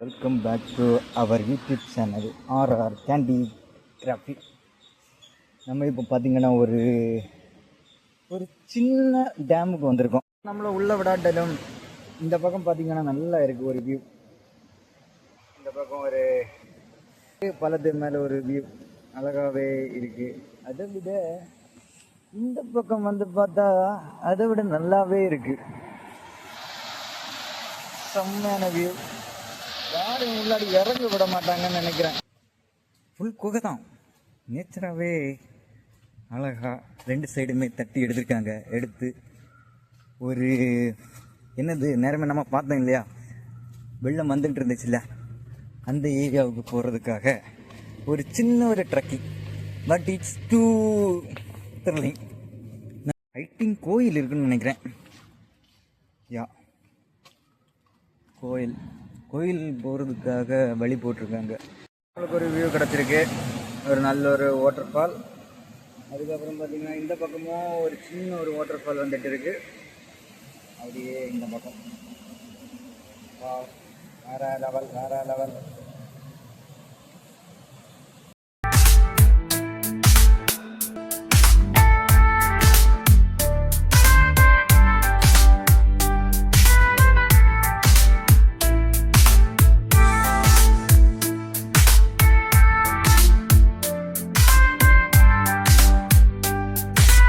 Welcome back to our YouTube channel RR Candy Graphy. நம்ம இப்போ பார்த்திங்கன்னா ஒரு சின்ன டேமுக்கு வந்திருக்கோம். நம்மளை உள்ள விடாட்டாலும் இந்த பக்கம் பார்த்திங்கன்னா நல்லா இருக்குது ஒரு வியூ. இந்த பக்கம் ஒரு பழத்து மேலே ஒரு வியூ அழகாகவே இருக்குது. அதை விட இந்த பக்கம் வந்து பார்த்தா அதை விட நல்லாவே இருக்குது. செம்மையான வியூ. யாரும் முன்னாடி இறங்க விட மாட்டாங்கன்னு நினைக்கிறேன். ஃபுல் குகை தான். நேச்சராகவே அழகா ரெண்டு சைடுமே தட்டி எடுத்திருக்காங்க. எடுத்து ஒரு என்னது நேரமே நம்ம பார்த்தோம் இல்லையா, வெள்ளம் வந்துட்டு இருந்துச்சுல்ல, அந்த ஏரியாவுக்கு போகிறதுக்காக ஒரு சின்ன ஒரு trekking. But it's too thrilling. ஹைட்டிங் கோயில் இருக்குன்னு நினைக்கிறேன். யா, கோயில் போகிறதுக்காக வழி போட்டிருக்காங்க. நம்மளுக்கு ஒரு வியூ கிடச்சிருக்கு, ஒரு நல்ல ஒரு வாட்டர் ஃபால். அதுக்கப்புறம் பார்த்திங்கன்னா இந்த பக்கமும் ஒரு சின்ன ஒரு வாட்டர் ஃபால் வந்துட்டு இருக்கு. அப்படியே இந்த பக்கம் வேற லெவல்.